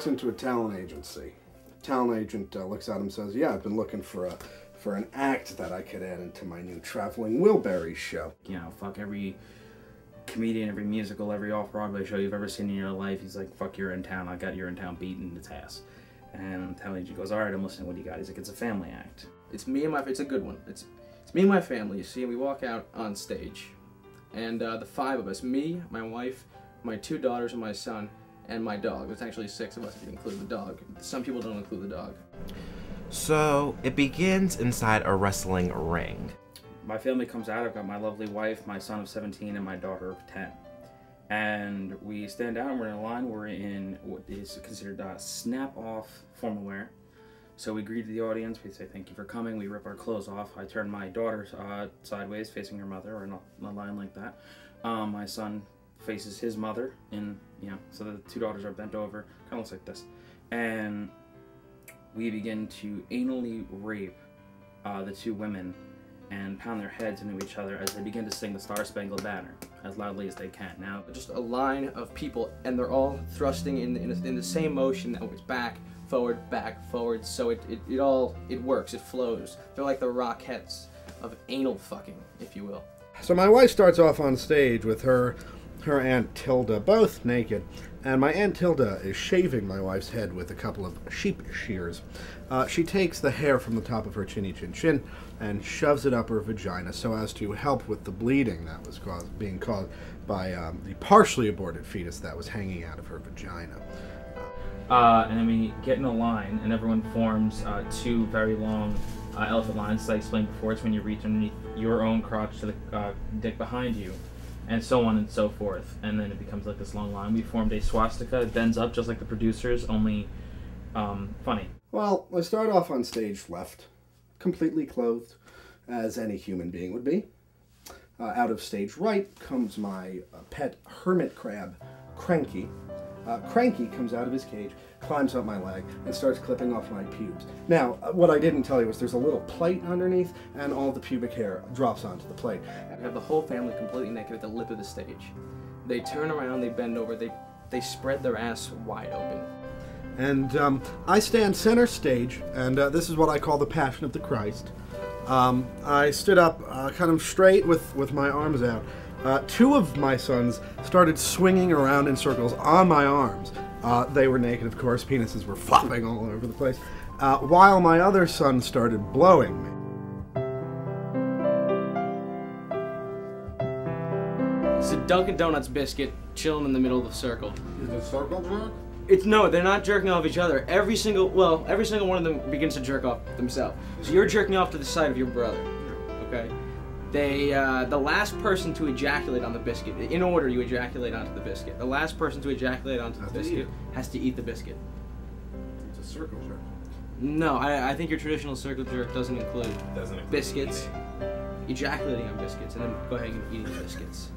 walks into a talent agency. Talent agent looks at him and says, yeah, I've been looking for an act that I could add into my new Traveling Wilburys show. You know, fuck every comedian, every musical, every off-Broadway show you've ever seen in your life. He's like, fuck, you're in town. I got you're in town beating its ass. And the talent agent goes, all right, I'm listening. What do you got? He's like, it's a family act. It's me and my, it's a good one. It's me and my family, you see, and we walk out on stage. And the five of us, me, my wife, my 2 daughters and my son, and my dog. There's actually 6 of us if you include the dog. Some people don't include the dog. So it begins inside a wrestling ring. My family comes out. I've got my lovely wife, my son of 17, and my daughter of 10. And we stand down, we're in a line, we're in what is considered snap-off formal wear. So we greet the audience, we say thank you for coming, we rip our clothes off. I turn my daughter sideways, facing her mother, or in a line like that. My son faces his mother, so the 2 daughters are bent over, kind of looks like this. And we begin to anally rape the 2 women and pound their heads into each other as they begin to sing the Star-Spangled Banner as loudly as they can. Now, just a line of people, and they're all thrusting in the same motion that was back, forward, so it works, it flows. They're like the Rockettes of anal fucking, if you will. So my wife starts off on stage with her Aunt Tilda, both naked, and my Aunt Tilda is shaving my wife's head with a couple of sheep shears. She takes the hair from the top of her chinny chin chin and shoves it up her vagina so as to help with the bleeding that was being caused by the partially aborted fetus that was hanging out of her vagina. And then we get in a line, and everyone forms 2 very long elephant lines. As I explained before, it's when you reach underneath your own crotch to the dick behind you, and so on and so forth. And then it becomes like this long line. We formed a swastika. It bends up just like the producers, only funny. Well, I start off on stage left, completely clothed, as any human being would be. Out of stage right comes my pet hermit crab, Cranky. Cranky comes out of his cage, climbs up my leg, and starts clipping off my pubes. Now, what I didn't tell you was there's a little plate underneath, and all the pubic hair drops onto the plate. I have the whole family completely naked at the lip of the stage. They turn around, they bend over, they spread their ass wide open. And I stand center stage, and this is what I call the Passion of the Christ. I stood up kind of straight with my arms out. 2 of my sons started swinging around in circles on my arms. They were naked, of course, penises were flopping all over the place, while my other son started blowing me. It's a Dunkin' Donuts biscuit chilling in the middle of the circle. Is it circle jerk? No, they're not jerking off each other. Every single one of them begins to jerk off themselves. So you're jerking off to the side of your brother, okay? The last person to ejaculate on the biscuit, in order you ejaculate onto the biscuit. The last person to ejaculate onto the biscuit has to eat the biscuit. It's a circle jerk. No, I think your traditional circle jerk doesn't include biscuits, ejaculating on biscuits, and then go ahead and eating the biscuits.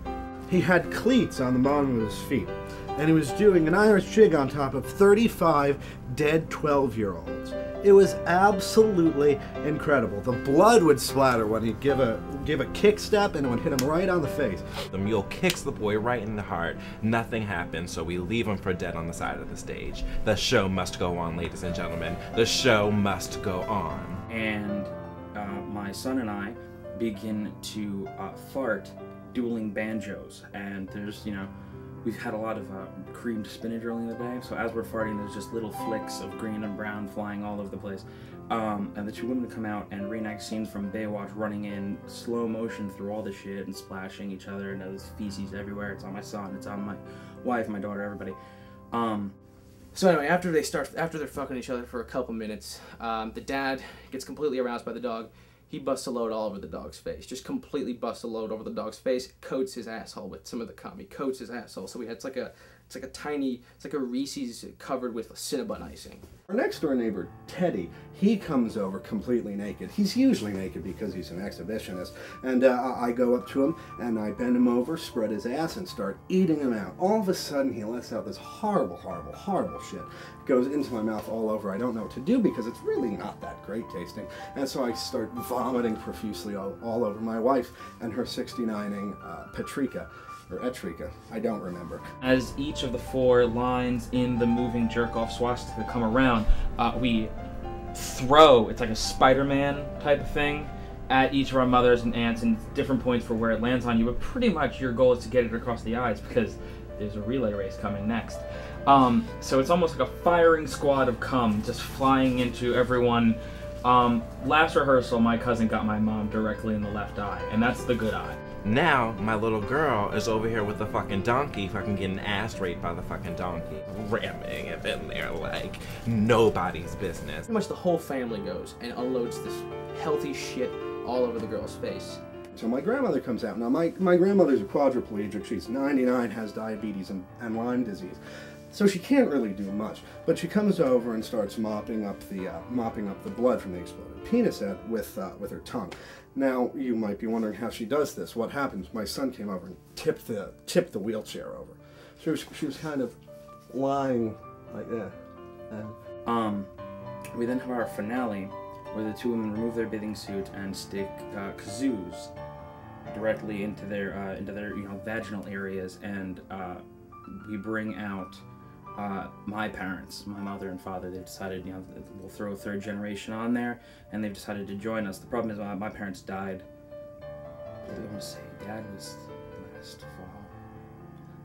He had cleats on the bottom of his feet, and he was doing an Irish jig on top of 35 dead 12-year-olds. It was absolutely incredible. The blood would splatter when he'd give a kick step, and it would hit him right on the face. The mule kicks the boy right in the heart. Nothing happens, so we leave him for dead on the side of the stage. The show must go on, ladies and gentlemen. The show must go on. And my son and I begin to fart dueling banjos, and there's, we've had a lot of creamed spinach early in the day, so as we're farting, there's just little flicks of green and brown flying all over the place. And the 2 women come out and reenact scenes from Baywatch, running in slow motion through all the shit and splashing each other, and there's feces everywhere. It's on my son, it's on my wife, my daughter, everybody. So anyway, after they're fucking each other for a couple minutes, the dad gets completely aroused by the dog. He busts a load all over the dog's face. Just completely busts a load over the dog's face. Coats his asshole with some of the cum. He coats his asshole. So it's like a Reese's covered with Cinnabon icing. Our next door neighbor, Teddy, he comes over completely naked. He's usually naked because he's an exhibitionist. And I go up to him and I bend him over, spread his ass, and start eating him out. All of a sudden, he lets out this horrible, horrible, horrible shit. It goes into my mouth all over. I don't know what to do because it's really not that great tasting. And so I start vomiting profusely all over my wife and her 69ing Patrika. or Etrika. I don't remember. As each of the 4 lines in the moving jerk-off swastika come around, we throw, it's like a Spider-Man type of thing, at each of our mothers and aunts and different points for where it lands on you, but pretty much your goal is to get it across the eyes because there's a relay race coming next. So it's almost like a firing squad of cum just flying into everyone. Last rehearsal, my cousin got my mom directly in the left eye, and that's the good eye. Now, my little girl is over here with the fucking donkey, fucking getting ass raped by the fucking donkey. Ramming it in there like nobody's business. Pretty much the whole family goes and unloads this healthy shit all over the girl's face. So my grandmother comes out. Now my grandmother's a quadriplegic. She's 99, has diabetes and Lyme disease. So she can't really do much, but she comes over and starts mopping up the blood from the exploded penis with her tongue. Now you might be wondering how she does this. What happens? My son came over and tipped the wheelchair over. She was kind of lying like that. And We then have our finale, where the 2 women remove their bathing suit and stick kazoos directly into their vaginal areas, and we bring out my parents, my mother and father. They've decided, we'll throw a 3rd generation on there, and they've decided to join us. The problem is my parents died. I want to say Dad was last fall,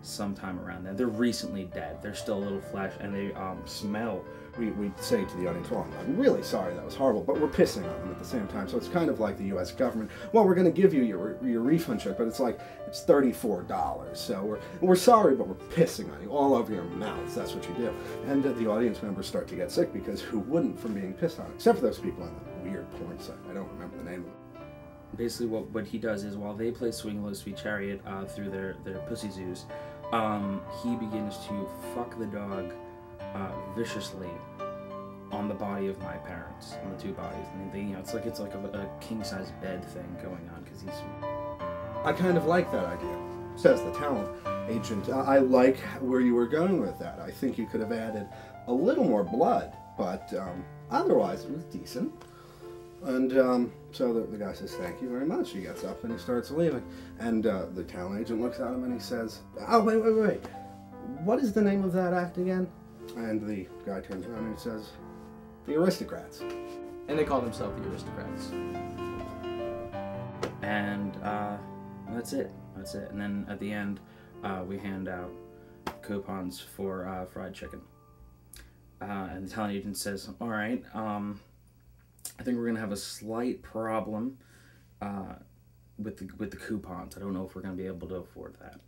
sometime around then. They're recently dead. They're still a little flesh, and they smell. we say to the audience, well, I'm really sorry, that was horrible, but we're pissing on them at the same time. So it's kind of like the U.S. government, well, we're going to give you your refund check, but it's like, it's $34. So we're sorry, but we're pissing on you all over your mouths. That's what you do. And the audience members start to get sick, because who wouldn't from being pissed on, except for those people on the weird porn site. I don't remember the name of it. Basically, what he does is, while they play Swing Low Sweet Chariot through their pussy zoos, he begins to fuck the dog viciously on the body of my parents, on the 2 bodies. And they, it's like a king-size bed thing going on, because he's... I kind of like that idea, says the talent agent. I like where you were going with that. I think you could have added a little more blood, but otherwise it was decent. And so the guy says, thank you very much. He gets up and he starts leaving. And the talent agent looks at him and he says, oh, wait. What is the name of that act again? And the guy turns around and he says, the Aristocrats. And they call themselves the Aristocrats. And that's it. And then at the end, we hand out coupons for fried chicken. And the talent agent says, all right, I think we're going to have a slight problem with the coupons. I don't know if we're going to be able to afford that.